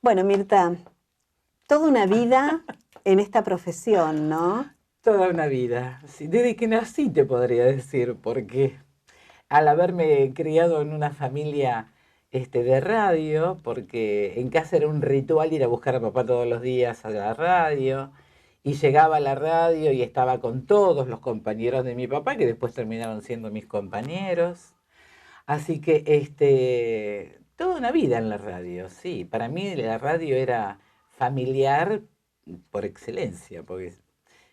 Bueno, Mirta, toda una vida en esta profesión, ¿no? Toda una vida, sí, desde que nací te podría decir, porque al haberme criado en una familia de radio, porque en casa era un ritual ir a buscar a papá todos los días a la radio, y llegaba a la radio y estaba con todos los compañeros de mi papá, que después terminaron siendo mis compañeros. Así que toda una vida en la radio, sí. Para mí la radio era familiar por excelencia, porque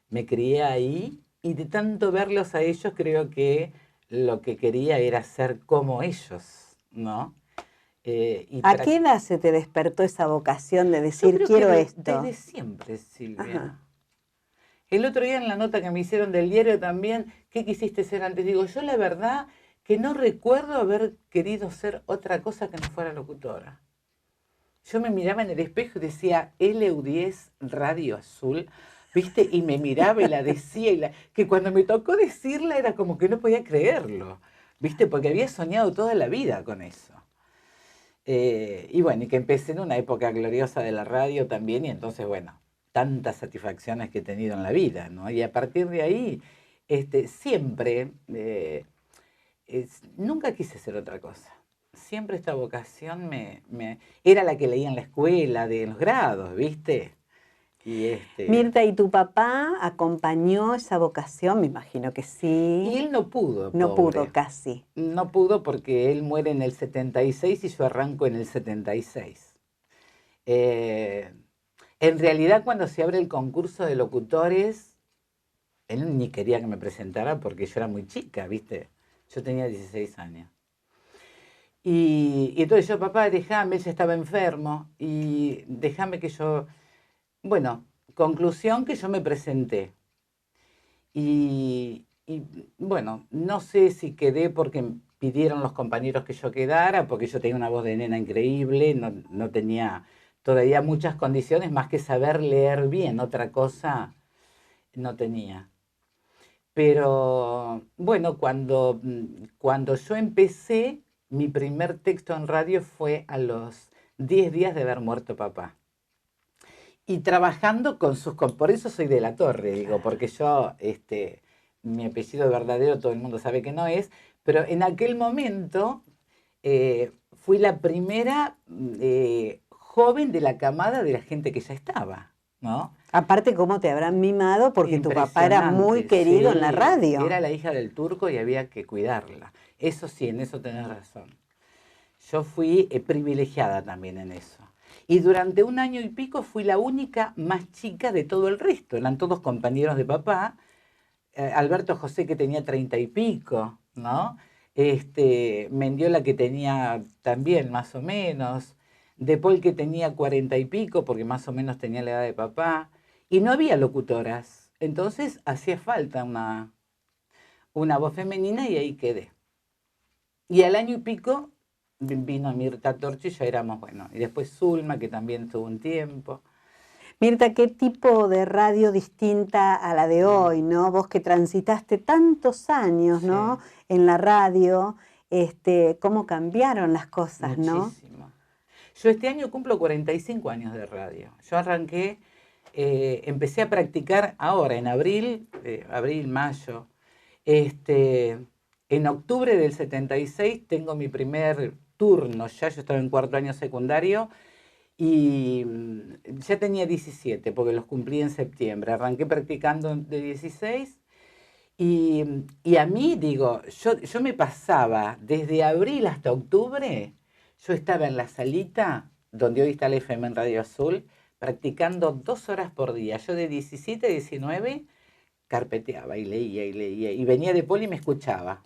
me crié ahí y de tanto verlos a ellos creo que lo que quería era ser como ellos, ¿no? Eh, y ¿A pra- qué edad se te despertó esa vocación de yo decir, creo que quiero desde esto? siempre, Ajá. Silvia. El otro día en la nota que me hicieron del diario también, ¿qué quisiste ser antes? Digo, yo la verdad que no recuerdo haber querido ser otra cosa que no fuera locutora. Yo me miraba en el espejo y decía LU10 Radio Azul, ¿viste? Y me miraba y la decía, que cuando me tocó decirla era como que no podía creerlo, ¿viste? Porque había soñado toda la vida con eso. Y bueno, y que empecé en una época gloriosa de la radio también, y entonces, bueno, tantas satisfacciones que he tenido en la vida, ¿no? Y a partir de ahí, siempre, nunca quise ser otra cosa. Siempre esta vocación era la que leía en la escuela, de los grados, ¿viste? Y Mirta, ¿y tu papá acompañó esa vocación? Me imagino que y sí. él no pudo, No pudo pobre. casi. No pudo porque él muere en el 76 y yo arranco en el 76. Eh, en realidad, cuando se abre el concurso de locutores, él ni quería que me presentara porque yo era muy chica, ¿viste? Yo tenía 16 años. Y entonces yo, papá, déjame, él ya estaba enfermo, y déjame que yo, bueno, conclusión que yo me presenté. Y bueno, no sé si quedé porque pidieron los compañeros que yo quedara, porque yo tenía una voz de nena increíble, no tenía todavía muchas condiciones más que saber leer bien, otra cosa no tenía. Pero bueno, cuando yo empecé, mi primer texto en radio fue a los 10 días de haber muerto papá. Y trabajando con por eso soy de la Torre, digo, porque yo, mi apellido verdadero todo el mundo sabe que no es, pero en aquel momento fui la primera joven de la camada de la gente que ya estaba, ¿no? Aparte, ¿cómo te habrán mimado? Porque tu papá era muy Impresionante, querido en la sí. radio. Era la hija del turco y había que cuidarla. Eso sí, en eso tenés razón. Yo fui privilegiada también en eso. Y durante un año y pico fui la única más chica de todo el resto. Eran todos compañeros de papá. Alberto José que tenía 30 y pico, ¿no? Mendiola que tenía también más o menos. De Paul que tenía 40 y pico porque más o menos tenía la edad de papá. Y no había locutoras. Entonces hacía falta una voz femenina y ahí quedé. Y al año y pico vino Mirta Torchi y ya éramos, bueno, y después Zulma, que también tuvo un tiempo. Mirta, qué tipo de radio distinta a la de Mm, hoy, ¿no? Vos que transitaste tantos años, ¿no? sí, En la radio, cómo cambiaron las cosas, ¿no? muchísimo. Yo este año cumplo 45 años de radio. Yo arranqué, empecé a practicar ahora, en abril, mayo. Este, en octubre del 76 tengo mi primer turno, ya yo estaba en cuarto año secundario y ya tenía 17 porque los cumplí en septiembre. Arranqué practicando de 16 y a mí, digo, yo me pasaba desde abril hasta octubre, yo estaba en la salita donde hoy está la FM en Radio Azul, practicando 2 horas por día. Yo de 17 a 19 carpeteaba y leía y leía. Y venía de Poli y me escuchaba.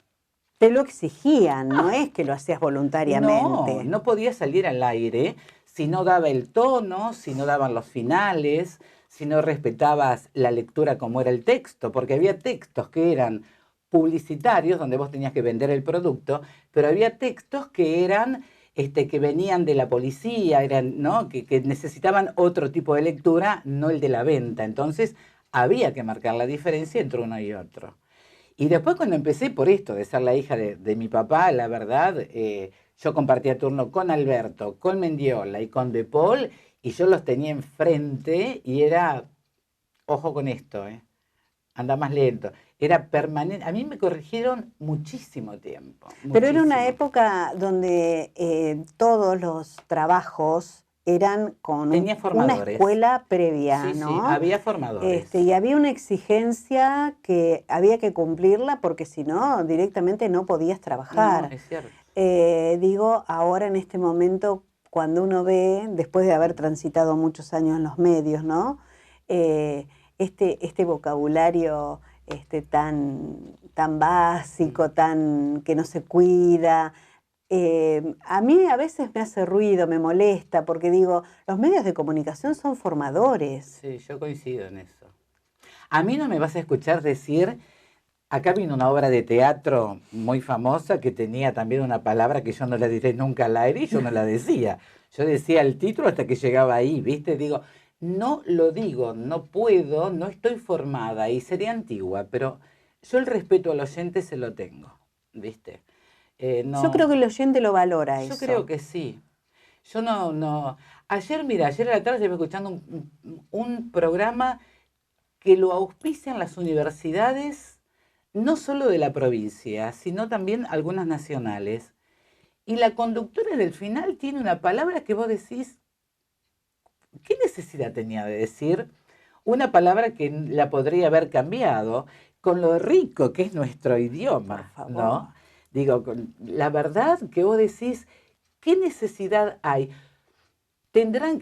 Te lo exigían, no Ah, es que lo hacías no, voluntariamente. no podía salir al aire si no daba el tono, si no daban los finales, si no respetabas la lectura como era el texto, porque había textos que eran publicitarios, donde vos tenías que vender el producto, pero había textos que eran, que venían de la policía, eran, ¿no? Que necesitaban otro tipo de lectura, no el de la venta. Entonces había que marcar la diferencia entre uno y otro. Y después cuando empecé por esto, de ser la hija de mi papá, la verdad, yo compartía turno con Alberto, con Mendiola y con De Paul, Y yo los tenía enfrente y era, ojo con esto, anda más lento. Era permanente. A mí me corrigieron muchísimo tiempo. Pero era una Muchísimo. época donde todos los trabajos eran con Tenía una formadores. escuela previa, Sí, sí, ¿no? había formadores. Y había una exigencia que había que cumplirla porque si no, directamente no podías No, trabajar. es cierto. Digo, ahora en este momento, cuando uno ve, después de haber transitado muchos años en los medios, ¿no? Eh, este vocabulario tan básico, tan que no se cuida, a mí a veces me hace ruido, me molesta, porque digo, los medios de comunicación son formadores. Sí, yo coincido en eso. A mí no me vas a escuchar decir, acá vino una obra de teatro muy famosa que tenía también una palabra que yo no la diré nunca al aire y yo no la decía. Yo decía el título hasta que llegaba ahí, ¿viste? Digo, no lo digo, no puedo, no estoy formada y sería antigua, pero yo el respeto al oyente se lo tengo, ¿viste? Yo creo No, que el oyente lo valora yo creo eso. que sí. Yo no. Ayer, mira, ayer a la tarde estuve escuchando un programa que lo auspician las universidades, no solo de la provincia, sino también algunas nacionales. Y la conductora del final tiene una palabra que vos decís, ¿qué necesidad tenía de decir? Una palabra que la podría haber cambiado con lo rico que es nuestro Por idioma, favor. ¿no? Digo, con la verdad que vos decís, ¿qué necesidad hay? Tendrán,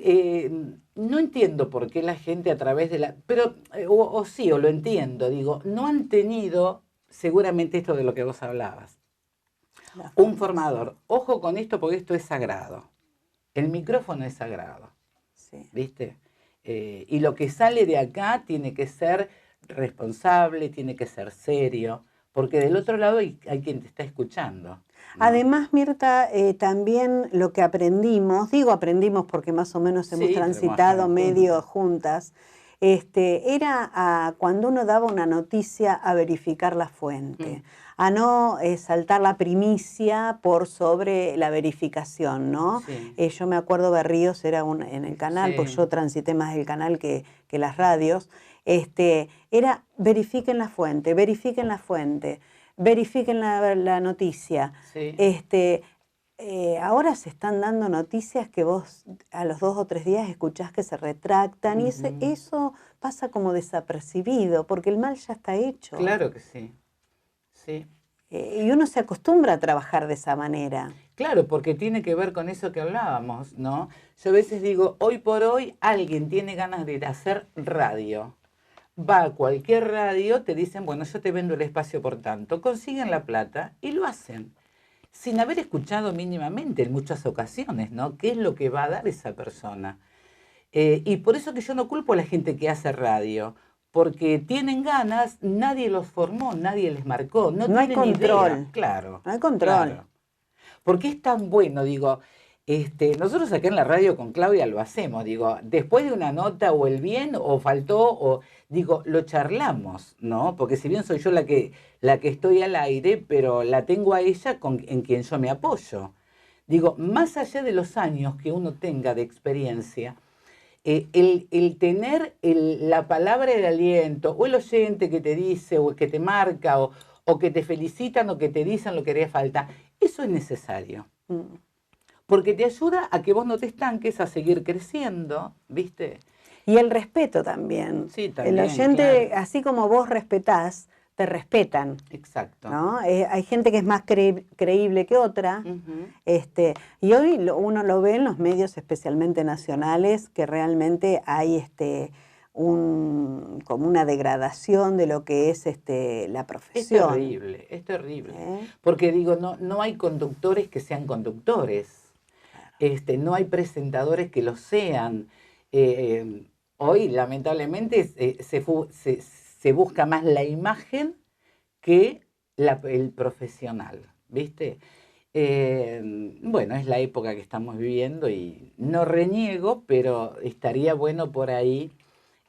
no entiendo por qué la gente a través de la, pero, o sí, o lo entiendo, digo, no han tenido seguramente esto de lo que vos hablabas. La Un formación. formador, ojo con esto porque esto es sagrado. El micrófono es sagrado, Sí. ¿viste? Y lo que sale de acá tiene que ser responsable, tiene que ser serio, porque del otro lado hay quien te está escuchando, ¿no? Además, Mirta, también lo que aprendimos, digo aprendimos porque más o menos hemos Sí, transitado trabajamos medio juntos. juntas, era cuando uno daba una noticia a verificar la fuente, Mm, a no saltar la primicia por sobre la verificación, ¿no? sí, Yo me acuerdo Berríos era en el canal, pues sí, yo transité más el canal que las radios, era verifiquen la fuente, verifiquen la noticia. sí. Este, Ahora se están dando noticias que vos a los 2 o 3 días escuchás que se retractan y Ujú. eso pasa como desapercibido porque el mal ya está hecho. Claro que sí, sí. Y uno se acostumbra a trabajar de esa manera. Claro, porque tiene que ver con eso que hablábamos, ¿no? Yo a veces digo, hoy por hoy alguien tiene ganas de ir a hacer radio. Va a cualquier radio, te dicen, bueno, yo te vendo el espacio por tanto, consiguen la plata y lo hacen, sin haber escuchado mínimamente en muchas ocasiones, ¿no? ¿Qué es lo que va a dar esa persona? Y por eso que yo no culpo a la gente que hace radio, porque tienen ganas, nadie los formó, nadie les marcó, no No hay tienen idea, control, claro, no hay control. claro. Porque es tan bueno, digo, nosotros acá en la radio con Claudia lo hacemos, digo, después de una nota o el bien o faltó, o digo, lo charlamos, ¿no? Porque si bien soy yo la que estoy al aire, pero la tengo a ella en quien yo me apoyo. Digo, más allá de los años que uno tenga de experiencia, el tener la palabra de aliento, o el oyente que te dice, o que te marca, o que te felicitan, o que te dicen lo que haría falta, eso es necesario. Mm. Porque te ayuda a que vos no te estanques, a seguir creciendo, ¿viste? Y el respeto también. Sí, El también, oyente, claro. así como vos respetás, te respetan. Exacto. ¿No? Hay gente que es más creíble que otra, Ujú. y hoy uno lo ve en los medios, especialmente nacionales, que realmente hay como una degradación de lo que es la Es profesión. terrible, es terrible. ¿Eh? Porque digo, no hay conductores que sean conductores. Claro. No hay presentadores que lo sean. Hoy, lamentablemente, se busca más la imagen que el profesional, ¿viste? Bueno, es la época que estamos viviendo y no reniego, pero estaría bueno por ahí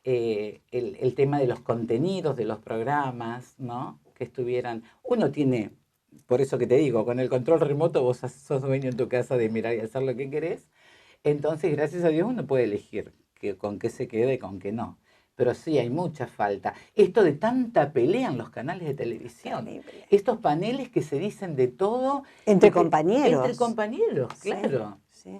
el tema de los contenidos de los programas, ¿no? Que estuvieran. Uno tiene, por eso que te digo, con el control remoto vos sos dueño en tu casa de mirar y hacer lo que querés. Entonces, gracias a Dios, uno puede elegir con qué se quede y con qué no. Pero sí, hay mucha falta. Esto de tanta pelea en los canales de televisión. Terrible. Estos paneles que se dicen de todo. Entre y que- compañeros. Entre compañeros, Sí, claro. sí.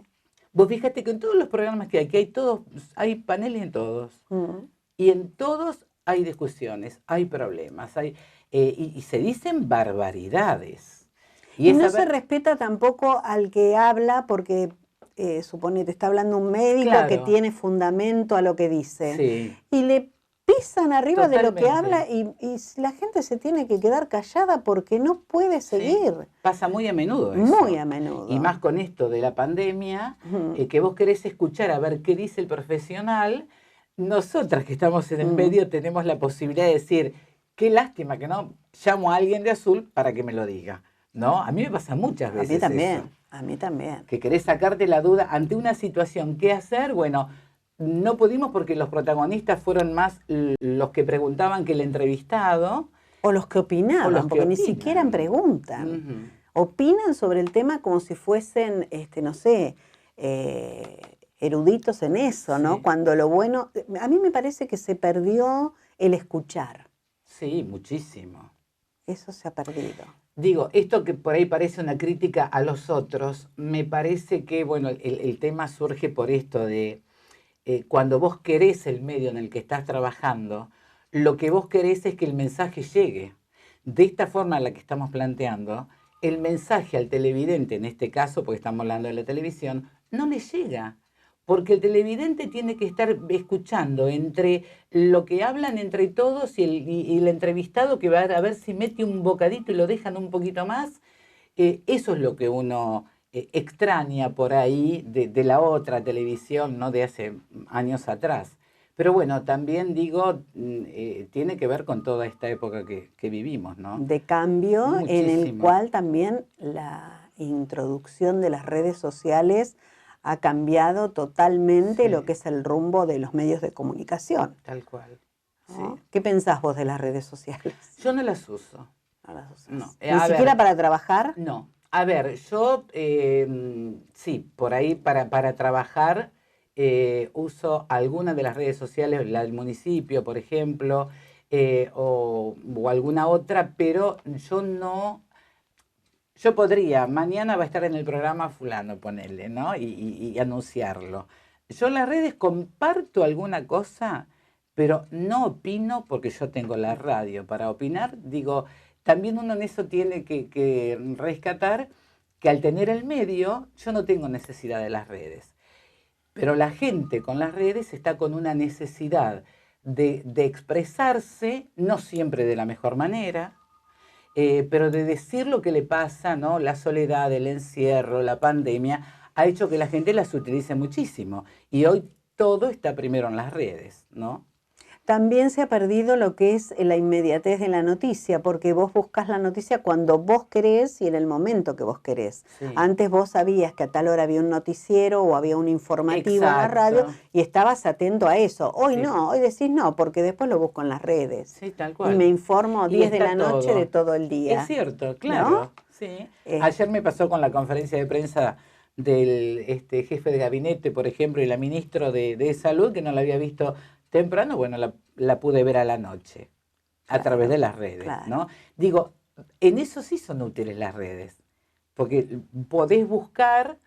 Vos fíjate que en todos los programas que hay todos, hay paneles en todos. Mm. Y en todos hay discusiones, hay problemas, y se dicen barbaridades. Y no esa se ver- respeta tampoco al que habla porque, suponete, está hablando un médico que Claro, tiene fundamento a lo que dice. sí, Y le pisan arriba de lo que totalmente. habla y la gente se tiene que quedar callada porque no puede Sí, seguir. pasa muy a menudo eso. Muy a menudo. Y más con esto de la pandemia, Ujú. que vos querés escuchar a ver qué dice el profesional, nosotras que estamos en el Mm. medio tenemos la posibilidad de decir, qué lástima que no llamo a alguien de azul para que me lo diga. ¿No? A mí me pasa muchas A veces mí también, eso. a mí también. Que querés sacarte la duda ante una situación. ¿Qué hacer? Bueno, no pudimos porque los protagonistas fueron más los que preguntaban que el entrevistado. O los que O opinaban, los que porque ni opinan. siquiera preguntan. Ujú. Opinan sobre el tema como si fuesen, no sé, eruditos en eso, ¿no? Sí. Cuando lo bueno, a mí me parece que se perdió el escuchar. Sí, muchísimo. Eso se ha perdido. Digo, esto que por ahí parece una crítica a los otros, me parece que, bueno, el tema surge por esto de cuando vos querés el medio en el que estás trabajando, lo que vos querés es que el mensaje llegue. De esta forma en la que estamos planteando, el mensaje al televidente, en este caso, porque estamos hablando de la televisión, no le llega. Porque el televidente tiene que estar escuchando entre lo que hablan entre todos y el entrevistado que va a ver si mete un bocadito y lo dejan un poquito más. Eso es lo que uno extraña por ahí de la otra televisión, ¿no? De hace años atrás. Pero bueno, también digo, tiene que ver con toda esta época que vivimos, ¿no? De cambio, en el Muchísimo. cual también la introducción de las redes sociales ha cambiado totalmente Sí. lo que es el rumbo de los medios de comunicación, Tal cual. ¿no? Sí. ¿Qué pensás vos de las redes sociales? Yo no las uso. No las usás. No. Ni A siquiera ver, para trabajar. no. A ver, yo sí, por ahí para trabajar uso algunas de las redes sociales, la del municipio, por ejemplo, o alguna otra, pero yo no. Yo podría, mañana va a estar en el programa fulano, ponerle, ¿no? Y anunciarlo. Yo en las redes comparto alguna cosa, pero no opino porque yo tengo la radio. Para opinar, digo, también uno en eso tiene que rescatar que al tener el medio, yo no tengo necesidad de las redes. Pero la gente con las redes está con una necesidad de expresarse, no siempre de la mejor manera, pero de decir lo que le pasa, ¿no? La soledad, el encierro, la pandemia, ha hecho que la gente las utilice muchísimo. Y hoy todo está primero en las redes, ¿no? También se ha perdido lo que es la inmediatez de la noticia, porque vos buscas la noticia cuando vos querés y en el momento que vos querés. Sí. Antes vos sabías que a tal hora había un noticiero o había un informativo en la radio y estabas atento a eso. Hoy Sí. no, hoy decís no, porque después lo busco en las redes. Sí, tal cual. Y me informo Y 10 de está la noche todo. de todo el día. Es cierto, claro. ¿No? Sí. Eh. Ayer me pasó con la conferencia de prensa del jefe de gabinete, por ejemplo, y la ministra de Salud, que no la había visto temprano, bueno, la pude ver a la noche, a través de las redes, claro. ¿no? Digo, en eso sí son útiles las redes, porque podés buscar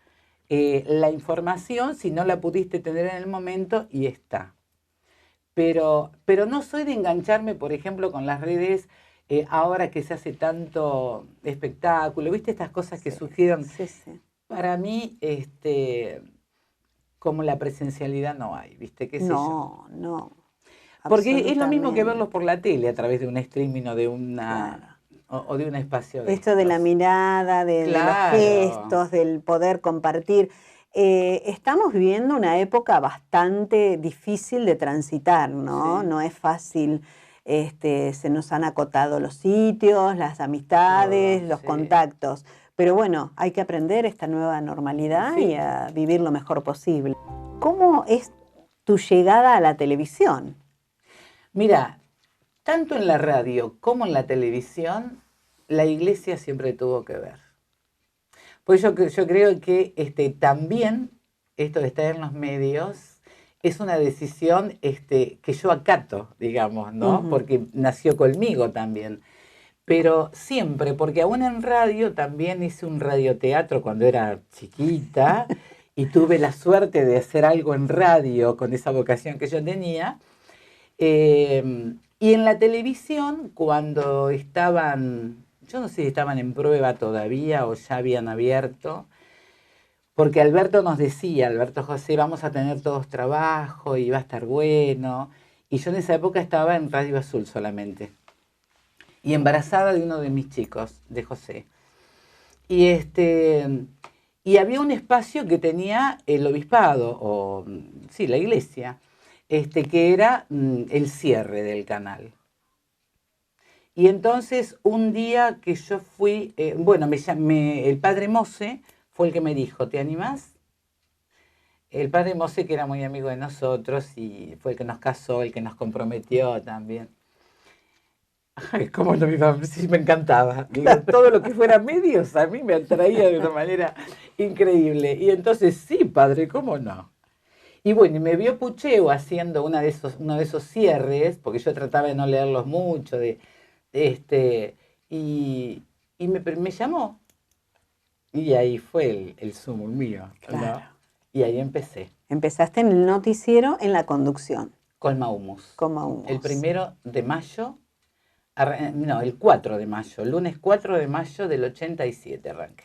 la información si no la pudiste tener en el momento y está. Pero no soy de engancharme, por ejemplo, con las redes ahora que se hace tanto espectáculo, ¿viste? Estas cosas que Sí, surgieron. sí, sí. Para mí, como la presencialidad no hay, ¿viste? ¿Qué sé yo? No. Porque es lo mismo que Absolutamente. verlos por la tele a través de un streaming o de una Claro. o de un espacio de Esto de la estos. mirada, de los Claro. gestos, del poder compartir. Estamos viviendo una época bastante difícil de transitar, ¿no? Sí. No es fácil. Se nos han acotado los sitios, las amistades, Todo, los sí. contactos. Pero bueno, hay que aprender esta nueva normalidad Sí. y a vivir lo mejor posible. ¿Cómo es tu llegada a la televisión? Mira, tanto en la radio como en la televisión, la iglesia siempre tuvo que ver. Pues yo creo que también esto de estar en los medios es una decisión que yo acato, digamos, ¿no? Porque nació conmigo también. Pero siempre, porque aún en radio también hice un radioteatro cuando era chiquita y tuve la suerte de hacer algo en radio con esa vocación que yo tenía. Y en la televisión, cuando estaban, yo no sé si estaban en prueba todavía o ya habían abierto, porque Alberto nos decía, Alberto José, vamos a tener todos trabajo y va a estar bueno. Y yo en esa época estaba en Radio Azul solamente. Y embarazada de uno de mis chicos, de José. Y, y había un espacio que tenía el obispado, o sí, la iglesia, que era el cierre del canal. Y entonces un día que yo fui, bueno, el padre Mose fue el que me dijo, ¿te animás? El padre Mose, que era muy amigo de nosotros y fue el que nos casó, el que nos comprometió también. Ay, cómo no, sí, me encantaba. Digo, todo lo que fuera medios a mí me atraía de una manera increíble. Y entonces, sí, padre, ¿cómo no? Y bueno, y me vio Pucheo haciendo uno de esos cierres, porque yo trataba de no leerlos mucho, y me llamó. Y ahí fue el sumo mío, Claro. ¿no? Y ahí empecé. Empezaste en el noticiero, en la conducción. Con Maumus. Con Maumus. El 1 de mayo, no, el 4 de mayo, lunes 4 de mayo del 87 arranqué.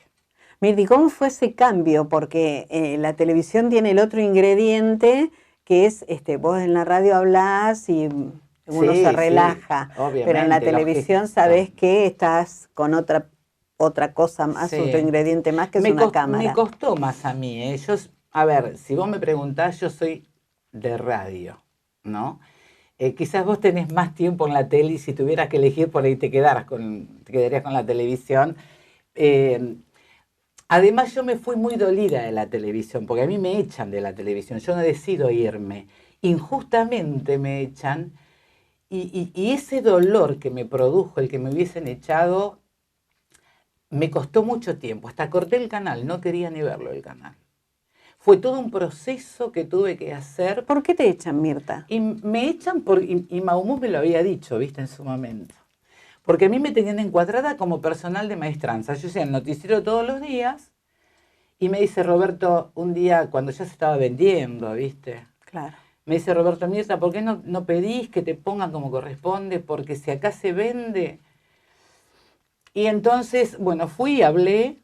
Mirti, ¿cómo fue ese cambio? Porque la televisión tiene el otro ingrediente que es, vos en la radio hablás y uno se relaja, obviamente, pero en la televisión sabés que estás con otra cosa más, otro ingrediente más que es una cámara. Me costó más a mí. A ver, si vos me preguntás, yo soy de radio, ¿no? Quizás vos tenés más tiempo en la tele y si tuvieras que elegir por ahí te quedarías con la televisión. Además yo me fui muy dolida de la televisión, porque a mí me echan de la televisión, yo no decido irme. Injustamente me echan y ese dolor que me produjo el que me hubiesen echado me costó mucho tiempo. Hasta corté el canal, no quería ni verlo el canal. Fue todo un proceso que tuve que hacer. ¿Por qué te echan, Mirta? Y me echan y Maumú me lo había dicho, viste, en su momento. Porque a mí me tenían encuadrada como personal de maestranza. Yo hacía el noticiero todos los días y me dice Roberto, un día cuando ya se estaba vendiendo, viste. Claro. Me dice Roberto, Mirta, ¿por qué no pedís que te pongan como corresponde? Porque si acá se vende. Y entonces, bueno, fui, hablé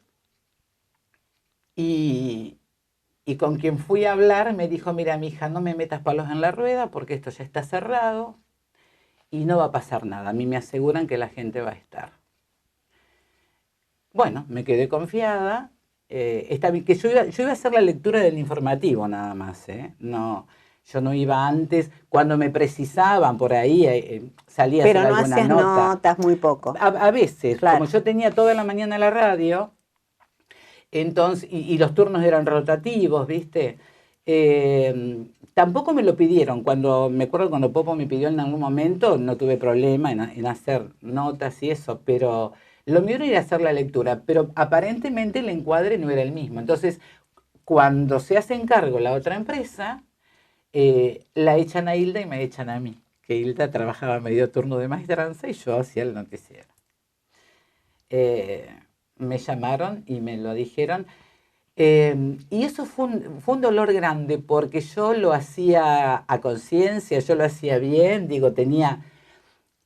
y con quien fui a hablar me dijo, mira, mija, no me metas palos en la rueda porque esto ya está cerrado y no va a pasar nada. A mí me aseguran que la gente va a estar. Bueno, me quedé confiada. Que yo iba a hacer la lectura del informativo nada más. No, yo no iba antes. Cuando me precisaban por ahí, salía a hacer alguna nota. Pero no hacías notas, muy poco. A veces, claro. Como yo tenía toda la mañana la radio, entonces, y los turnos eran rotativos, ¿viste? Tampoco me lo pidieron. Me acuerdo cuando Popo me pidió en algún momento, no tuve problema en hacer notas y eso, pero lo mío era ir a hacer la lectura, pero aparentemente el encuadre no era el mismo. Entonces, cuando se hace encargo la otra empresa, la echan a Hilda y me echan a mí, que Hilda trabajaba medio turno de maestranza y yo hacía el noticiero. Me llamaron y me lo dijeron. Y eso fue un dolor grande porque yo lo hacía a conciencia, yo lo hacía bien,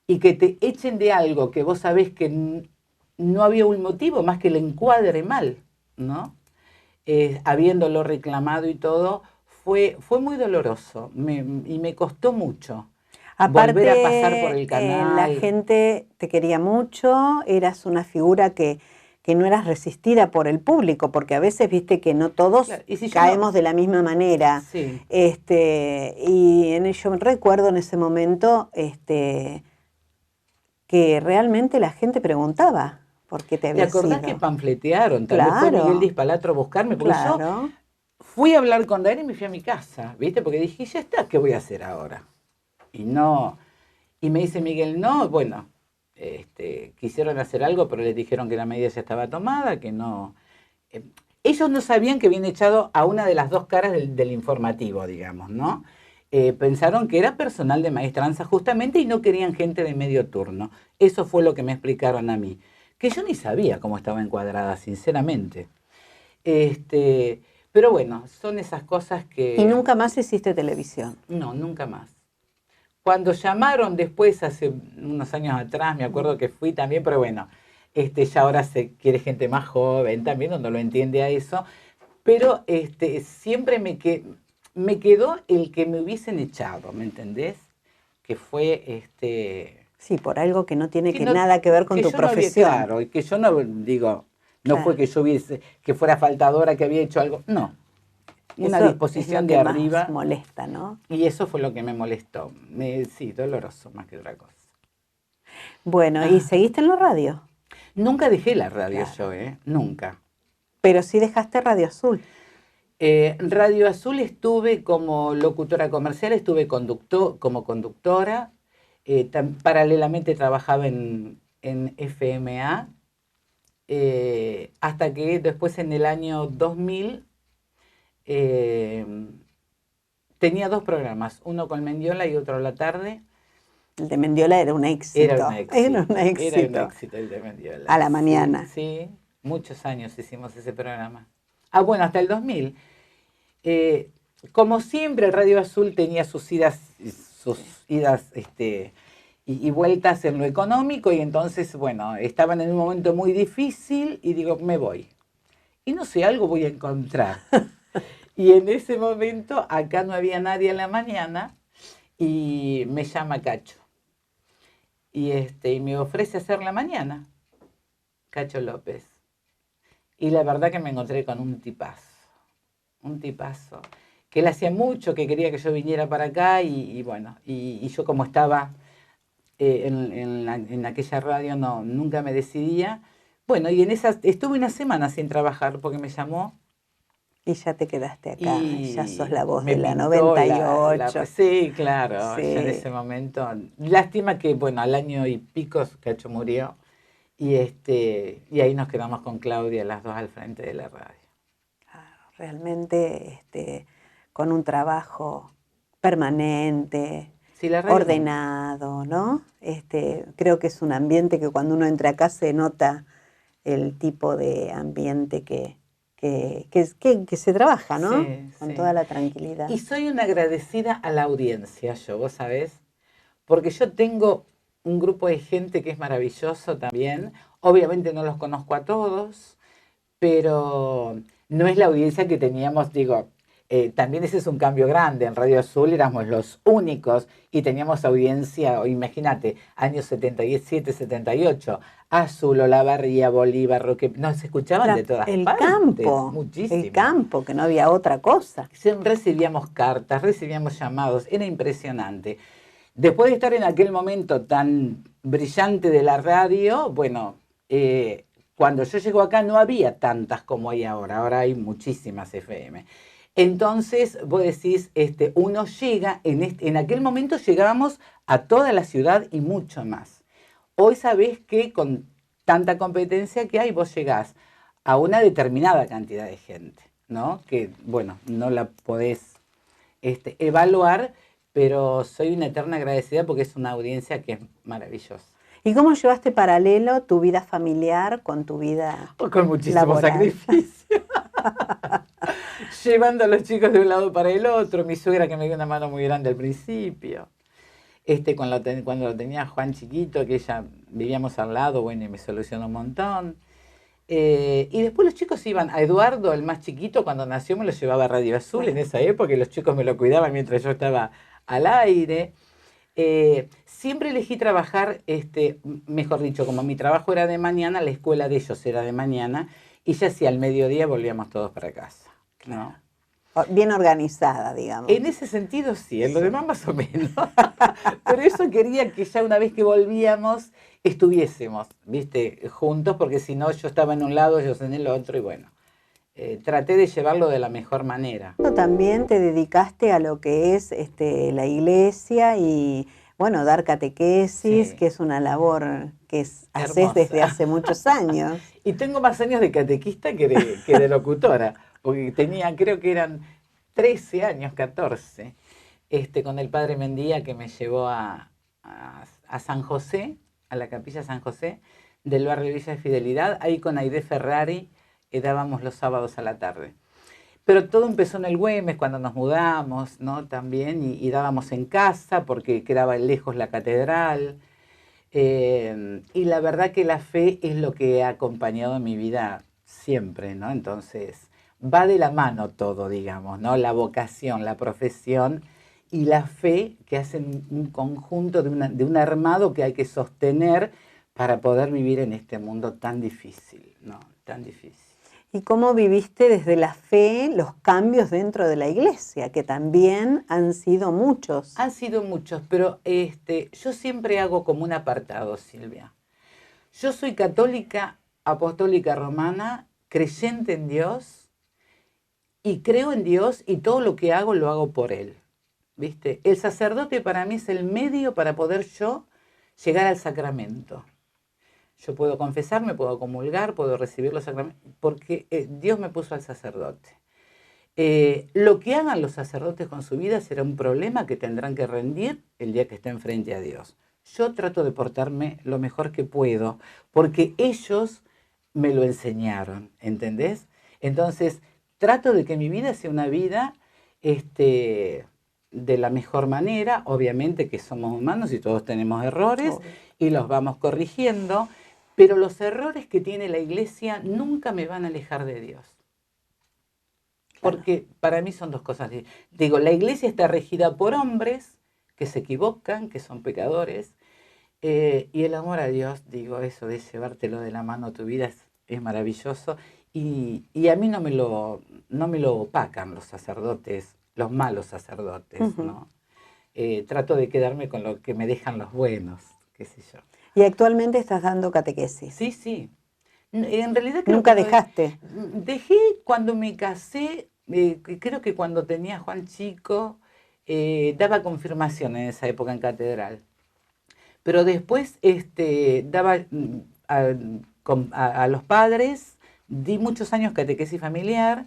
y que te echen de algo que vos sabés que no había un motivo más que el encuadre mal, ¿no? Habiéndolo reclamado y todo, fue muy doloroso y me costó mucho. Aparte, volver a pasar por el canal. La gente te quería mucho, eras una figura que no eras resistida por el público, porque a veces viste que no todos caemos de la misma manera. Sí. Y yo recuerdo en ese momento que realmente la gente preguntaba por qué te habías ido. ¿Te acordás que panfletearon? Tal vez fue Miguel Dispalatro a buscarme, porque yo fui a hablar con Darín y me fui a mi casa, ¿viste? Porque dije, ya está, ¿qué voy a hacer ahora? Y me dice Miguel, no, bueno, quisieron hacer algo, pero les dijeron que la medida ya estaba tomada, que no. ellos no sabían que habían echado a una de las dos caras del informativo, digamos, ¿no? Pensaron que era personal de maestranza justamente y no querían gente de medio turno. Eso fue lo que me explicaron a mí. Que yo ni sabía cómo estaba encuadrada, sinceramente. Pero bueno, son esas cosas que... ¿Y nunca más hiciste televisión? No, nunca más. Cuando llamaron después, hace unos años atrás, me acuerdo que fui también, pero bueno, ya ahora se quiere gente más joven también, no lo entiende a eso, pero siempre me quedó el que me hubiesen echado, ¿me entendés? Que fue Sí, por algo que no tiene que no- nada que ver con que tu yo no había, profesión. claro, y que yo no digo, no Claro. fue que yo hubiese, que fuera faltadora, que había hecho algo, no, una Eso es disposición lo de que más arriba, molesta, ¿no? y eso fue lo que me molestó. Sí, doloroso más que otra cosa. Bueno, ¿y seguiste en la radio? Nunca dejé la radio Claro. yo, nunca. Pero sí dejaste Radio Azul. Radio Azul estuve como locutora comercial, estuve como conductora, paralelamente trabajaba en FMA, hasta que después en el año 2000 eh, tenía dos programas, uno con Mendiola y otro a la tarde. El de Mendiola era un éxito. Era un éxito, Era un éxito. era un éxito el de Mendiola. A la mañana. Sí, muchos años hicimos ese programa. Ah, bueno, hasta el 2000. Como siempre, Radio Azul tenía sus idas y vueltas en lo económico y entonces, bueno, estaban en un momento muy difícil y digo, me voy. Y no sé, algo voy a encontrar. Y en ese momento, acá no había nadie en la mañana y me llama Cacho. Y me ofrece hacer la mañana, Cacho López. Y la verdad que me encontré con un tipazo, que él hacía mucho que quería que yo viniera para acá y bueno, y yo como estaba en aquella radio nunca me decidía. Bueno, y estuve una semana sin trabajar porque me llamó. Y ya te quedaste acá, y ya sos la voz me de la pintó 98. Sí, claro, Sí. ya en ese momento. Lástima que, bueno, al año y pico Cacho murió y ahí nos quedamos con Claudia, las dos al frente de la radio. Claro, realmente con un trabajo permanente, Sí, la radio ordenado, ¿no? Creo que es un ambiente que cuando uno entra acá se nota el tipo de ambiente que se trabaja, ¿no? Sí, Con sí. toda la tranquilidad. Y soy una agradecida a la audiencia, vos sabés, porque yo tengo un grupo de gente que es maravilloso también. Obviamente no los conozco a todos, pero no es la audiencia que teníamos, digo, también ese es un cambio grande. En Radio Azul éramos los únicos y teníamos audiencia, imagínate, años 77, 78, Azul, Olavarría, Bolívar, Roque, nos escuchaban de todas partes. Muchísimo. El campo, que no había otra cosa. Recibíamos cartas, recibíamos llamados, era impresionante. Después de estar en aquel momento tan brillante de la radio, bueno, cuando yo llego acá no había tantas como hay ahora hay muchísimas FM. Entonces, vos decís, uno llega, en aquel momento llegábamos a toda la ciudad y mucho más. Hoy sabés que con tanta competencia que hay, vos llegás a una determinada cantidad de gente, ¿no? Que, bueno, no la podés evaluar, pero soy una eterna agradecida porque es una audiencia que es maravillosa. ¿Y cómo llevaste paralelo tu vida familiar con tu vida con muchísimo laboral? Sacrificio. Llevando a los chicos de un lado para el otro. Mi suegra que me dio una mano muy grande al principio. Cuando lo tenía Juan chiquito, que ella vivíamos al lado, bueno, y me solucionó un montón. Y después los chicos iban, a Eduardo, el más chiquito, cuando nació me lo llevaba a Radio Azul en esa época y los chicos me lo cuidaban mientras yo estaba al aire. Siempre elegí trabajar, mejor dicho, como mi trabajo era de mañana, la escuela de ellos era de mañana y ya hacia al mediodía volvíamos todos para casa, ¿no? Bien organizada, digamos. En ese sentido sí, en lo demás más o menos. Pero eso quería que ya una vez que volvíamos estuviésemos, ¿viste? Juntos, porque si no yo estaba en un lado, ellos en el otro y bueno, traté de llevarlo de la mejor manera. También te dedicaste a lo que es la iglesia y bueno, dar catequesis, Sí. que es una labor que haces Hermosa. desde hace muchos años. Y tengo más años de catequista que de locutora, porque tenía, creo que eran 13 años, 14, con el padre Mendía que me llevó a San José, a la capilla San José, del barrio Villa de Fidelidad. Ahí con Aide Ferrari dábamos los sábados a la tarde. Pero todo empezó en el Güemes cuando nos mudamos, ¿no? También, y dábamos en casa porque quedaba lejos la catedral. Y la verdad que la fe es lo que ha acompañado mi vida siempre, ¿no? Entonces, va de la mano todo, digamos, ¿no? La vocación, la profesión y la fe que hacen un conjunto de un armado que hay que sostener para poder vivir en este mundo tan difícil, ¿no? Tan difícil. ¿Y cómo viviste desde la fe los cambios dentro de la iglesia, que también han sido muchos? Han sido muchos, pero yo siempre hago como un apartado, Silvia. Yo soy católica, apostólica romana, creyente en Dios y creo en Dios y todo lo que hago lo hago por Él. ¿Viste? El sacerdote para mí es el medio para poder yo llegar al sacramento. Yo puedo confesarme, puedo comulgar, puedo recibir los sacramentos, porque Dios me puso al sacerdote. Lo que hagan los sacerdotes con su vida será un problema que tendrán que rendir el día que estén frente a Dios. Yo trato de portarme lo mejor que puedo, porque ellos me lo enseñaron, ¿entendés? Entonces, trato de que mi vida sea una vida de la mejor manera, obviamente que somos humanos y todos tenemos errores y los vamos corrigiendo, pero los errores que tiene la iglesia nunca me van a alejar de Dios. Porque para mí son dos cosas. Digo, la iglesia está regida por hombres que se equivocan, que son pecadores, y el amor a Dios, digo, eso de llevártelo de la mano a tu vida es maravilloso. Y a mí no me lo opacan los sacerdotes, los malos sacerdotes, ¿no? Trato de quedarme con lo que me dejan los buenos, qué sé yo. ¿Y actualmente estás dando catequesis? Sí, sí. En realidad creo ¿Nunca que dejaste? Dejé cuando me casé, creo que cuando tenía a Juan chico, daba confirmación en esa época en catedral. Pero después daba a los padres, di muchos años catequesis familiar.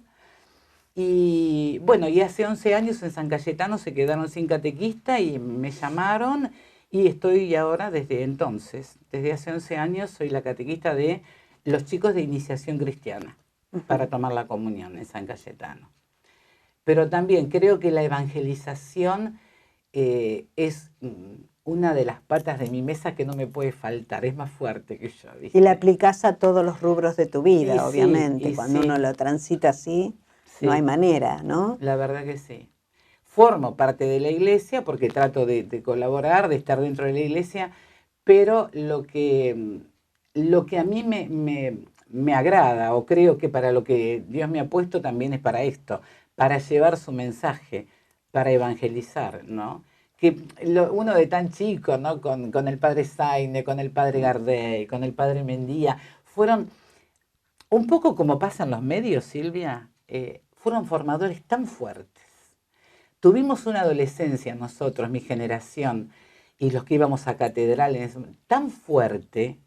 Y bueno, y hace 11 años en San Cayetano se quedaron sin catequista y me llamaron y estoy ahora desde entonces, desde hace 11 años soy la catequista de los chicos de iniciación cristiana para tomar la comunión en San Cayetano. Pero también creo que la evangelización es una de las patas de mi mesa que no me puede faltar, es más fuerte que yo, ¿viste? Y la aplicás a todos los rubros de tu vida, Y obviamente. sí, Cuando sí. uno lo transita así, Sí. no hay manera, ¿no? La verdad que sí. Formo parte de la iglesia porque trato de colaborar, de estar dentro de la iglesia, pero lo que a mí me agrada, o creo que para lo que Dios me ha puesto también es para esto, para llevar su mensaje, para evangelizar, ¿no? Que uno de tan chico, ¿no? Con el padre Saine, con el padre Gardey, con el padre Mendía, fueron un poco como pasa en los medios, Silvia, fueron formadores tan fuertes. Tuvimos una adolescencia nosotros, mi generación, y los que íbamos a catedrales, tan fuerte,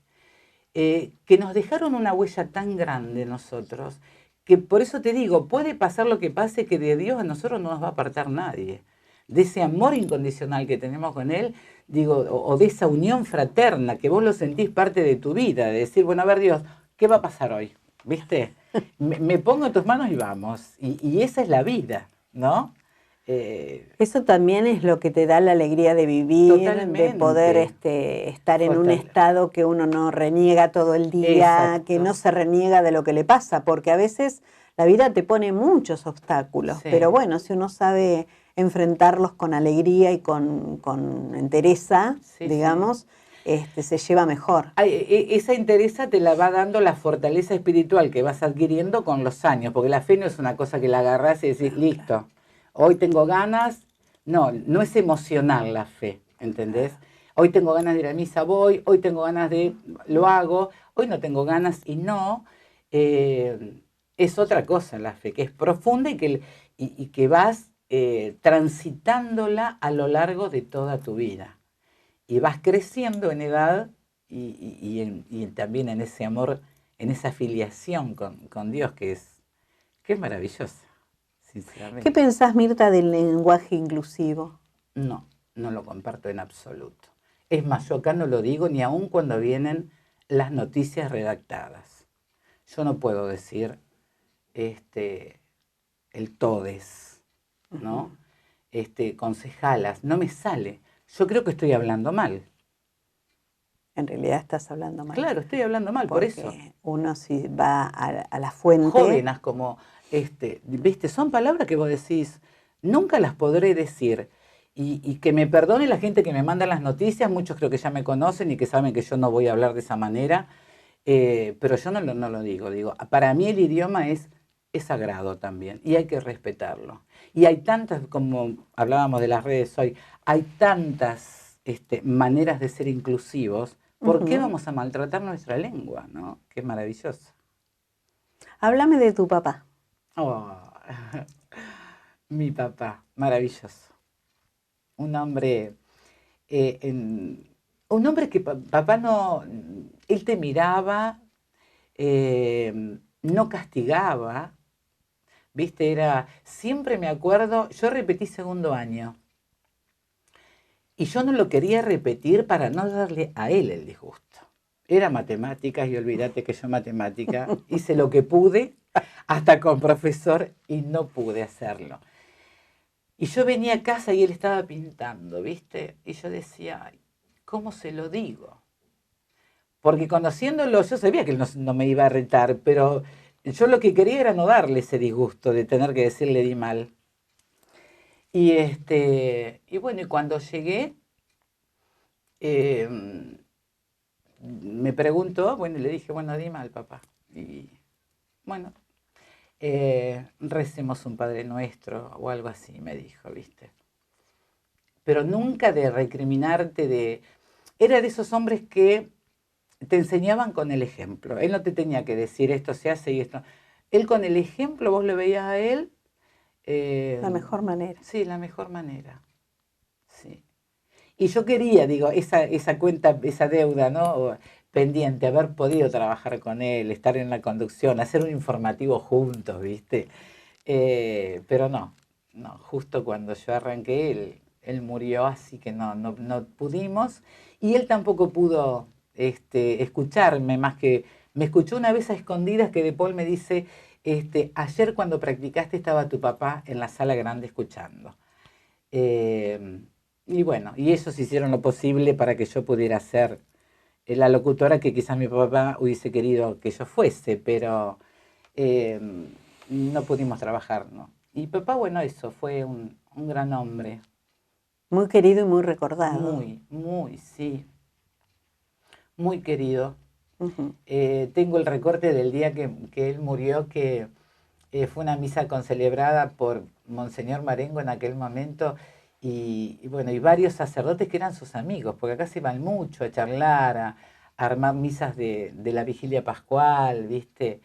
que nos dejaron una huella tan grande nosotros, que por eso te digo, puede pasar lo que pase, que de Dios a nosotros no nos va a apartar nadie. De ese amor incondicional que tenemos con Él, digo, o de esa unión fraterna, que vos lo sentís parte de tu vida, de decir, bueno, a ver Dios, ¿qué va a pasar hoy? ¿Viste? Me pongo en tus manos y vamos. Y esa es la vida, ¿no? Eso también es lo que te da la alegría de vivir, Totalmente. de poder estar en un estado que uno no reniega todo el día, Exacto. que no se reniega de lo que le pasa, porque a veces la vida te pone muchos obstáculos, Sí. pero bueno, si uno sabe enfrentarlos con alegría y con entereza, Sí, digamos, se lleva mejor. Esa entereza te la va dando la fortaleza espiritual que vas adquiriendo con los años, porque la fe no es una cosa que la agarrás y decís, listo, hoy tengo ganas. No, no es emocional la fe, ¿entendés? Hoy tengo ganas de ir a misa, voy, hoy tengo ganas de, lo hago, hoy no tengo ganas y no. Es otra cosa la fe, que es profunda y que vas transitándola a lo largo de toda tu vida. y vas creciendo en edad y también en ese amor, en esa afiliación con Dios que es maravillosa, ¿Qué sinceramente. pensás, Mirta, del lenguaje inclusivo? No, no lo comparto en absoluto. Es más, yo acá no lo digo ni aun cuando vienen las noticias redactadas. Yo no puedo decir el todes, Ujú. ¿no? Concejalas, no me sale. Yo creo que estoy hablando mal. En realidad estás hablando mal, Claro, estoy hablando mal, por eso. porque uno si va a la fuente, Jóvenes como, viste, son palabras que vos decís, nunca las podré decir. Y que me perdone la gente que me manda las noticias, muchos creo que ya me conocen y que saben que yo no voy a hablar de esa manera, pero yo no lo digo. Digo, para mí el idioma es sagrado también y hay que respetarlo. Y hay tantas, como hablábamos de las redes hoy, hay tantas maneras de ser inclusivos. ¿Por qué ujú. vamos a maltratar nuestra lengua, no? Que es maravillosa. Háblame de tu papá. Oh, mi papá, maravilloso. Un hombre, un hombre que papá no, él te miraba, no castigaba, viste, siempre me acuerdo, yo repetí segundo año y yo no lo quería repetir para no darle a él el disgusto. Era matemáticas y olvídate que yo matemática hice lo que pude, hasta con profesor y no pude hacerlo. Y yo venía a casa y él estaba pintando, ¿viste? Y yo decía, ay, ¿cómo se lo digo? Porque conociéndolo, yo sabía que él no me iba a retar, pero yo lo que quería era no darle ese disgusto de tener que decirle di mal. Y bueno, y cuando llegué, eh, me preguntó, bueno, y le dije, bueno, di mal, papá. Y bueno, recemos un Padre Nuestro o algo así, me dijo, ¿viste? Pero nunca de recriminarte, Era de esos hombres que te enseñaban con el ejemplo. Él no te tenía que decir esto se hace y esto. Él con el ejemplo, vos lo veías a él, eh, La mejor manera. sí, la mejor manera. Sí. Y yo quería, digo, esa cuenta, esa deuda, ¿no? Pendiente, haber podido trabajar con él, estar en la conducción, hacer un informativo juntos, ¿viste? Pero no, justo cuando yo arranqué, él murió, así que no pudimos. Y él tampoco pudo escucharme, más que me escuchó una vez a escondidas que De Paul me dice, ayer cuando practicaste estaba tu papá en la sala grande escuchando. Eh, y bueno, y ellos hicieron lo posible para que yo pudiera ser la locutora que quizás mi papá hubiese querido que yo fuese, pero eh, no pudimos trabajar, ¿no? Y papá, bueno, eso, fue un gran hombre, Muy querido y muy recordado. muy, sí, muy querido. Ujú. Tengo el recorte del día que él murió, que fue una misa concelebrada por Monseñor Marengo en aquel momento, y bueno, y varios sacerdotes que eran sus amigos, porque acá se van mucho a charlar, a armar misas de la vigilia pascual, ¿viste?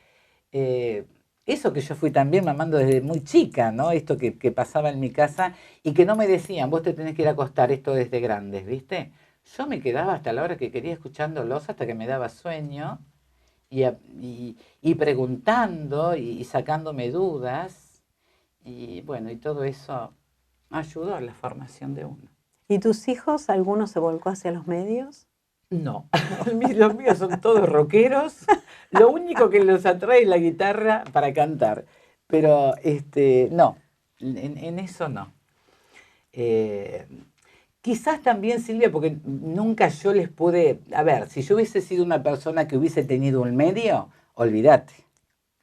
Eh, Eso que yo fui también mamando desde muy chica, ¿no? Esto que pasaba en mi casa y que no me decían, vos te tenés que ir a acostar, esto desde grandes, ¿viste? Yo me quedaba hasta la hora que quería escuchándolos, hasta que me daba sueño y preguntando y sacándome dudas. Y bueno, y todo eso ayudó a la formación de uno. ¿Y tus hijos, alguno se volcó hacia los medios? No, No. los míos son todos rockeros. Lo único que los atrae es la guitarra para cantar. Pero no, en eso no. Eh, Quizás también, Silvia, porque nunca yo les pude. A ver, si yo hubiese sido una persona que hubiese tenido un medio, olvídate,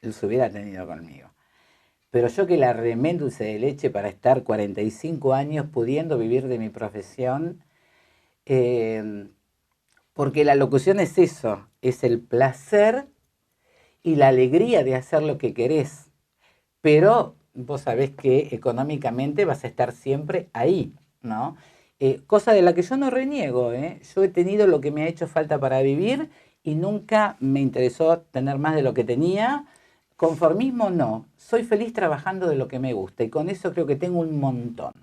los hubiera tenido conmigo. Pero yo que la remé en dulce de leche para estar 45 años pudiendo vivir de mi profesión, eh, porque la locución es eso, es el placer y la alegría de hacer lo que querés. Pero vos sabés que económicamente vas a estar siempre ahí, ¿no? Cosa de la que yo no reniego, ¿eh? Yo he tenido lo que me ha hecho falta para vivir y nunca me interesó tener más de lo que tenía. Conformismo no, soy feliz trabajando de lo que me gusta y con eso creo que tengo un montón,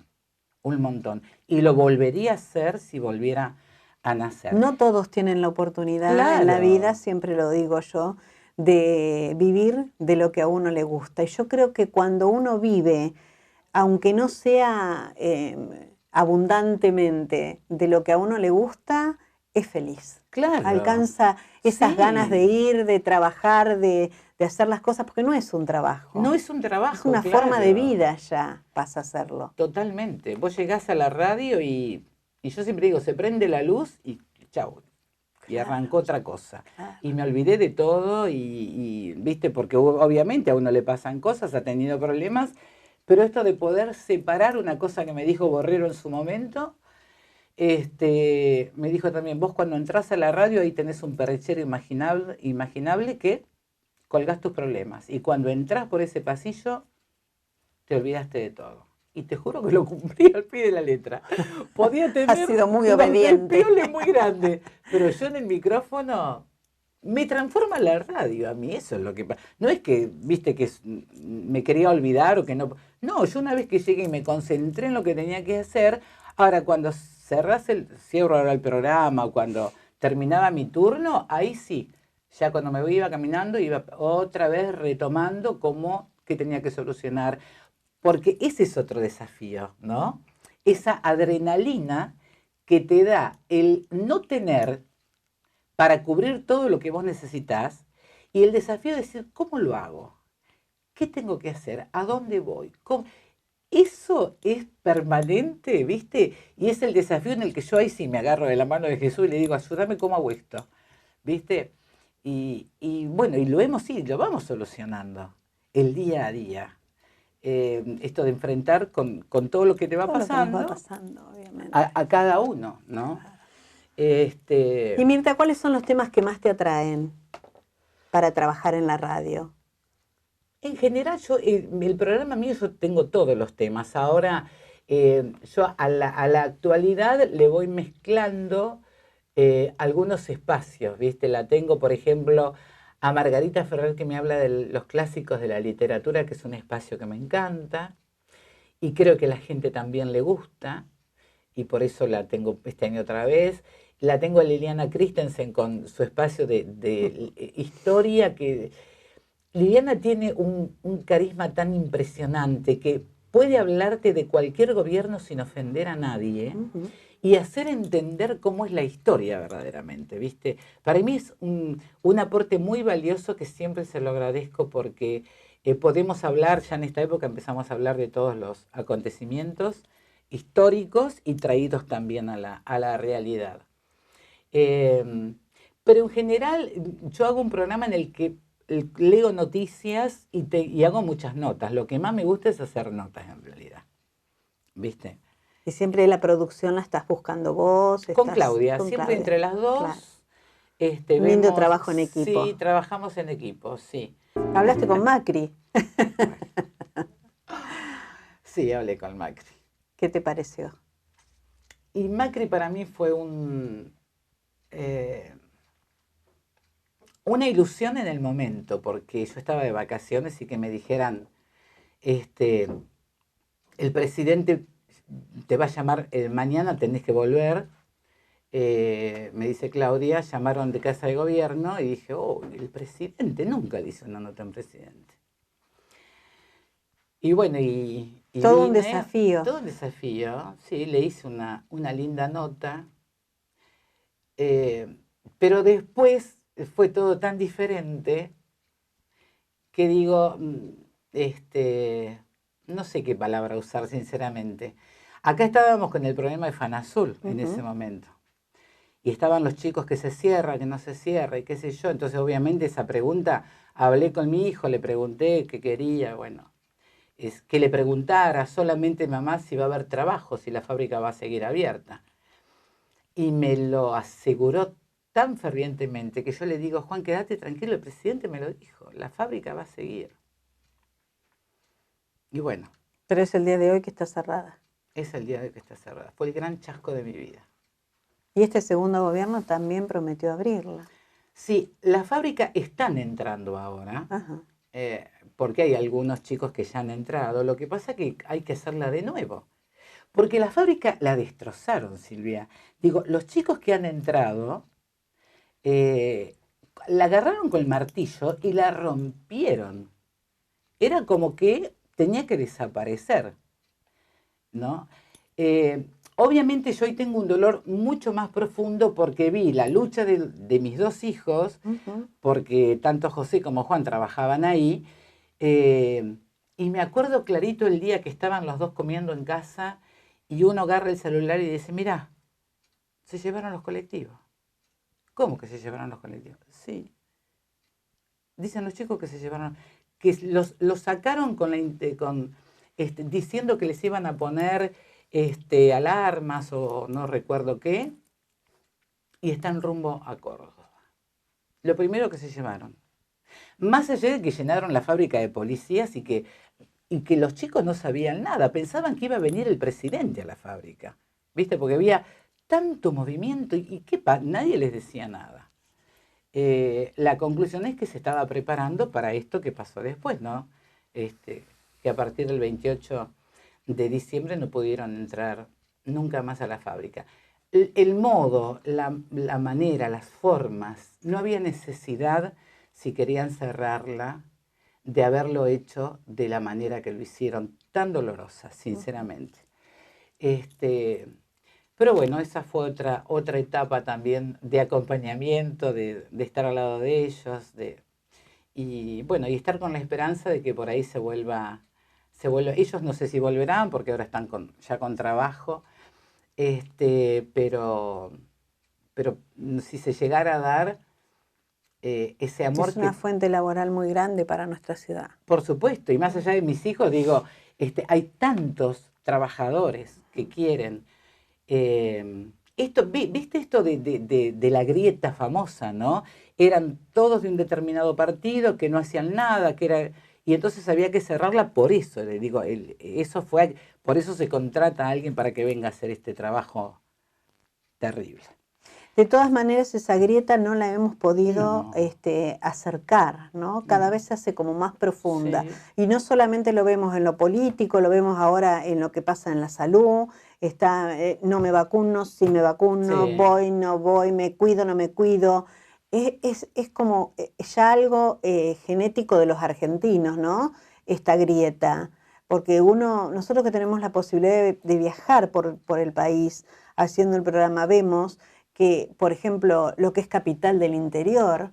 un montón. Y lo volvería a hacer si volviera a nacer. No todos tienen la oportunidad en la Claro. vida, siempre lo digo yo, de vivir de lo que a uno le gusta. Y yo creo que cuando uno vive, aunque no sea abundantemente de lo que a uno le gusta, es feliz. Claro. Alcanza esas Sí. ganas de ir, de trabajar, de hacer las cosas, porque no es un trabajo. No es un trabajo, es una claro. forma de vida ya, pasa a serlo. Totalmente. Vos llegás a la radio y yo siempre digo, se prende la luz y chau. Y Claro. arrancó otra cosa. Claro. Y me olvidé de todo viste, porque obviamente a uno le pasan cosas, ha tenido problemas, pero esto de poder separar una cosa que me dijo Borrero en su momento, me dijo también, vos cuando entras a la radio ahí tenés un perrechero imaginable que colgás tus problemas. Y cuando entras por ese pasillo, te olvidaste de todo. Y te juro que lo cumplí al pie de la letra. Podía tener Has sido muy unos obediente. despioles muy grandes, pero yo en el micrófono me transforma la radio. A mí eso es lo que pasa. No es que, viste, que me quería olvidar o que no. No, yo una vez que llegué y me concentré en lo que tenía que hacer, ahora cuando cierro ahora el programa o cuando terminaba mi turno, ahí sí. Ya cuando me iba caminando, iba otra vez retomando cómo que tenía que solucionar. Porque ese es otro desafío, ¿no? Esa adrenalina que te da el no tener para cubrir todo lo que vos necesitas y el desafío de decir, ¿cómo lo hago? ¿Qué tengo que hacer? ¿A dónde voy? ¿Cómo? Eso es permanente, ¿viste? Y es el desafío en el que yo ahí sí me agarro de la mano de Jesús y le digo, ayúdame, ¿cómo hago esto? ¿Viste? Y bueno, y lo vamos solucionando el día a día. Esto de enfrentar con todo lo que te va Todo pasando, lo que nos va pasando, obviamente. a cada uno, ¿no? Y Mirta, ¿cuáles son los temas que más te atraen para trabajar en la radio? En general, el programa mío yo tengo todos los temas. Ahora, yo a la actualidad le voy mezclando algunos espacios, ¿viste? La tengo, por ejemplo, a Margarita Ferrer que me habla de los clásicos de la literatura, que es un espacio que me encanta y creo que a la gente también le gusta y por eso la tengo este año otra vez. La tengo a Liliana Christensen con su espacio de historia que... Liliana tiene un carisma tan impresionante que puede hablarte de cualquier gobierno sin ofender a nadie y hacer entender cómo es la historia verdaderamente, ¿viste? Para mí es un aporte muy valioso que siempre se lo agradezco porque podemos hablar, ya en esta época empezamos a hablar de todos los acontecimientos históricos y traídos también a la realidad. Pero en general yo hago un programa en el que leo noticias y hago muchas notas. Lo que más me gusta es hacer notas en realidad. ¿Viste? Y siempre la producción la estás buscando vos. Con Claudia, siempre Claudia. entre las dos. Claro. Lindo trabajo en equipo. Sí, trabajamos en equipo, sí. ¿Hablaste con Macri? Sí, hablé con Macri. ¿Qué te pareció? Y Macri para mí fue una ilusión en el momento, porque yo estaba de vacaciones y que me dijeran, el presidente te va a llamar, mañana tenés que volver, me dice Claudia, llamaron de Casa de Gobierno y dije, oh, el presidente, nunca le hizo una nota a un presidente. Y bueno, y todo un desafío. Todo un desafío, sí, le hice una linda nota, pero después fue todo tan diferente que digo, no sé qué palabra usar sinceramente. Acá estábamos con el problema de Fanazul en ese momento. Y estaban los chicos que se cierra, que no se cierra, y qué sé yo. Entonces, obviamente, esa pregunta, hablé con mi hijo, le pregunté qué quería, bueno, es que le preguntara solamente mamá si va a haber trabajo, si la fábrica va a seguir abierta. Y me lo aseguró tan fervientemente que yo le digo, Juan, quédate tranquilo, el presidente me lo dijo, la fábrica va a seguir. Y bueno. Pero es el día de hoy que está cerrada. Es el día de hoy que está cerrada. Fue el gran chasco de mi vida. Y este segundo gobierno también prometió abrirla. Sí, la fábrica están entrando ahora, porque hay algunos chicos que ya han entrado. Lo que pasa es que hay que hacerla de nuevo. Porque la fábrica la destrozaron, Silvia. Digo, los chicos que han entrado eh, la agarraron con el martillo y la rompieron. Era como que tenía que desaparecer, ¿no? Obviamente yo hoy tengo un dolor mucho más profundo porque vi la lucha de mis dos hijos, porque tanto José como Juan trabajaban ahí, y me acuerdo clarito el día que estaban los dos comiendo en casa y uno agarra el celular y dice, mirá, se llevaron los colectivos. ¿Cómo que se llevaron los colectivos? Sí. Dicen los chicos que se llevaron, que los sacaron diciendo que les iban a poner alarmas o no recuerdo qué, y están rumbo a Córdoba. Lo primero que se llevaron. Más allá de que llenaron la fábrica de policías y que los chicos no sabían nada, pensaban que iba a venir el presidente a la fábrica, ¿viste? Porque había tanto movimiento y nadie les decía nada. La conclusión es que se estaba preparando para esto que pasó después, ¿no? Que a partir del 28 de diciembre no pudieron entrar nunca más a la fábrica. El modo, la manera, las formas, no había necesidad, si querían cerrarla, de haberlo hecho de la manera que lo hicieron, tan dolorosa, sinceramente. Pero bueno, esa fue otra etapa también de acompañamiento, de estar al lado de ellos, y bueno, y estar con la esperanza de que por ahí se vuelva. Ellos no sé si volverán porque ahora están ya con trabajo, pero si se llegara a dar ese amor es una fuente laboral muy grande para nuestra ciudad. Por supuesto, y más allá de mis hijos, digo, hay tantos trabajadores que quieren. ¿Viste esto de la grieta famosa, no? Eran todos de un determinado partido que no hacían nada, y entonces había que cerrarla por eso. Le digo, por eso se contrata a alguien para que venga a hacer este trabajo terrible. De todas maneras, esa grieta no la hemos podido acercar, ¿no? Cada vez se hace como más profunda. Sí. Y no solamente lo vemos en lo político, lo vemos ahora en lo que pasa en la salud. No me vacuno, sí me vacuno, sí. Voy, no voy, me cuido, no me cuido. Es como ya algo genético de los argentinos, ¿no? Esta grieta. Porque nosotros que tenemos la posibilidad de viajar por el país haciendo el programa, vemos que, por ejemplo, lo que es capital del interior,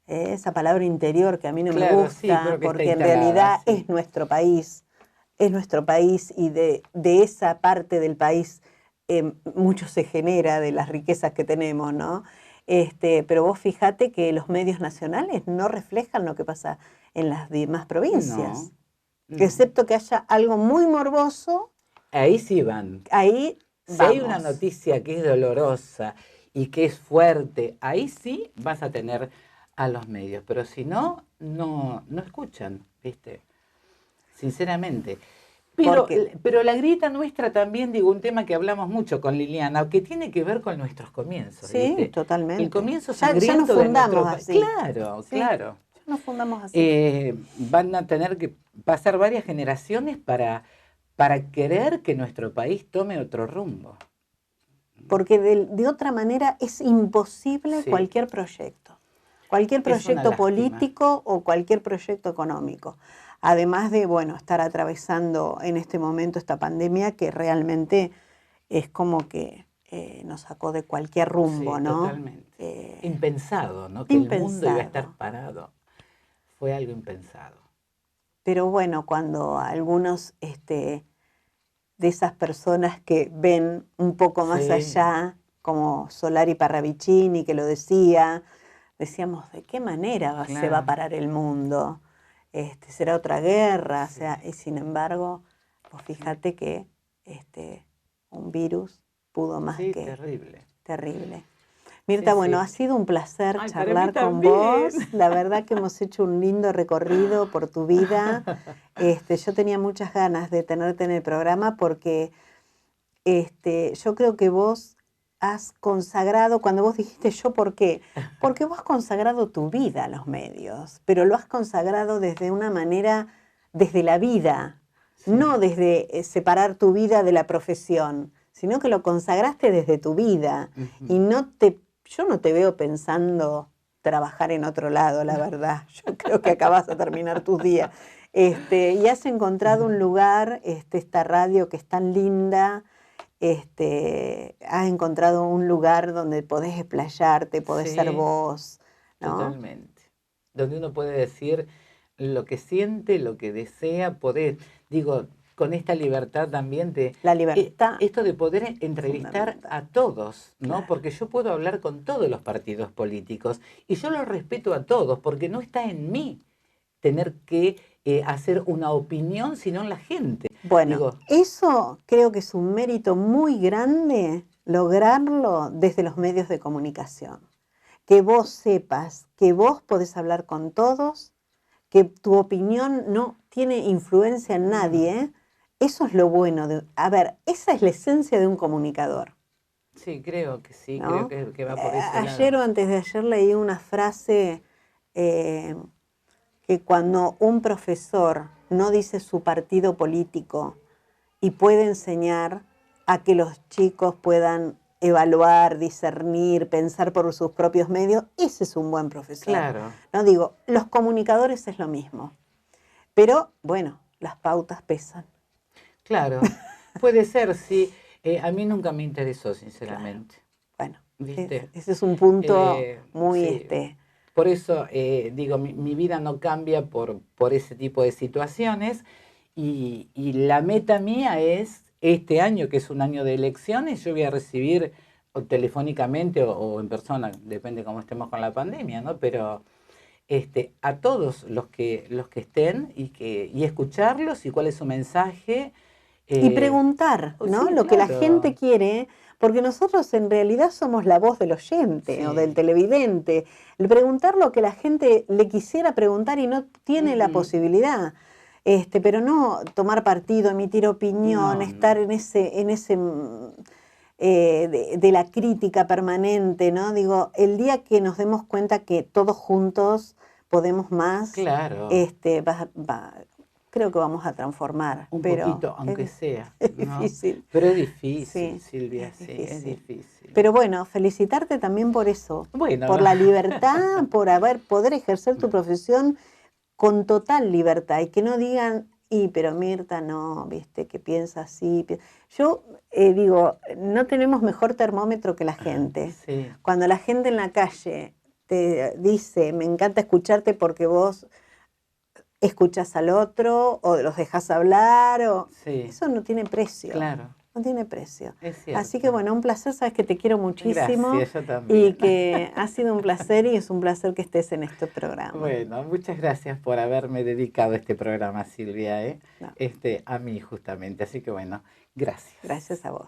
esa palabra interior que a mí no me gusta, sí, porque en realidad sí. Es nuestro país y de esa parte del país mucho se genera de las riquezas que tenemos, ¿no? Pero vos fíjate que los medios nacionales no reflejan lo que pasa en las demás provincias, no. Excepto que haya algo muy morboso. Ahí sí van. Ahí si hay una noticia que es dolorosa y que es fuerte, ahí sí vas a tener a los medios, pero si no, no escuchan, ¿viste? Sinceramente. Pero la grieta nuestra también, digo, un tema que hablamos mucho con Liliana, que tiene que ver con nuestros comienzos. Sí, ¿viste? Totalmente. El comienzo sangriento ya nos fundamos de así. Claro, sí, claro. Ya nos fundamos así. Van a tener que pasar varias generaciones para querer que nuestro país tome otro rumbo. Porque de otra manera es imposible cualquier proyecto. Cualquier proyecto político o cualquier proyecto económico. Además de, estar atravesando en este momento esta pandemia que realmente es como que nos sacó de cualquier rumbo, sí, ¿no? Totalmente. Impensado, ¿no? Que el mundo iba a estar parado. Fue algo impensado. Pero bueno, cuando algunos de esas personas que ven un poco más allá, como Solari Parravicini, que lo decíamos, ¿de qué manera se va a parar el mundo? ¿Será otra guerra? O sea, y sin embargo, pues fíjate que un virus pudo más que... Terrible. Mirta, ha sido un placer charlar con vos. La verdad que hemos hecho un lindo recorrido por tu vida. Yo tenía muchas ganas de tenerte en el programa porque yo creo que vos has consagrado, cuando vos dijiste yo, ¿por qué? Porque vos has consagrado tu vida a los medios, pero lo has consagrado desde una manera, desde la vida, Sí. no desde separar tu vida de la profesión, sino que lo consagraste desde tu vida. Ujú. Y yo no te veo pensando trabajar en otro lado, la verdad. Yo creo que acá vas a terminar tus días. Y has encontrado un lugar, esta radio que es tan linda, has encontrado un lugar donde podés explayarte, podés ser Sí, vos, ¿no? totalmente. Donde uno puede decir lo que siente, lo que desea, poder, digo, con esta libertad también de La libertad esto de poder es entrevistar fundamental. a todos, ¿no? Claro. Porque yo puedo hablar con todos los partidos políticos y yo los respeto a todos porque no está en mí tener que hacer una opinión, sino en la gente. Bueno, Digo, eso creo que es un mérito muy grande lograrlo desde los medios de comunicación. Que vos sepas que vos podés hablar con todos, que tu opinión no tiene influencia en nadie, ¿eh? Eso es lo bueno a ver, esa es la esencia de un comunicador, sí, creo que sí, creo ¿no? que va por ese Ayer lado. o antes de ayer leí una frase eh, que cuando un profesor no dice su partido político y puede enseñar a que los chicos puedan evaluar, discernir, pensar por sus propios medios, ese es un buen profesor. Claro, No digo, los comunicadores es lo mismo, pero bueno, las pautas pesan. claro. Puede ser, sí. A mí nunca me interesó, Claro. sinceramente. Bueno, ¿Viste? ese es un punto muy Sí. Por eso digo, mi vida no cambia por ese tipo de situaciones y la meta mía es este año, que es un año de elecciones, yo voy a recibir o telefónicamente o en persona, depende cómo estemos con la pandemia, ¿no? Pero a todos los que estén y escucharlos y cuál es su mensaje. y preguntar, Oh, ¿no? sí, Lo que la gente claro. quiere, porque nosotros en realidad somos la voz del oyente o del Sí. televidente. El preguntar lo que la gente le quisiera preguntar y no tiene la Ujú. posibilidad. Pero no tomar partido, emitir opinión, No, no. estar de la crítica permanente, ¿no? Digo, el día que nos demos cuenta que todos juntos podemos más, Claro. creo que vamos a transformar, Un pero poquito, aunque sea, es ¿no? difícil. Pero es difícil, Sí, Silvia, es sí, es difícil. difícil. Pero bueno, felicitarte también por eso, Bueno, por la libertad, por poder ejercer tu profesión con total libertad y que no digan, pero Mirta no, viste, que piensa así. Yo digo, no tenemos mejor termómetro que la gente. sí, Cuando la gente en la calle te dice, me encanta escucharte porque vos escuchas al otro o los dejas hablar, sí, eso no tiene precio, claro, no tiene precio. es Así que cierto. bueno, un placer, sabes que te quiero muchísimo Gracias, yo y también. que ha sido un placer y es un placer que estés en este programa. Bueno, muchas gracias por haberme dedicado este programa, Silvia, No, a mí justamente. Así que bueno, gracias. gracias a vos.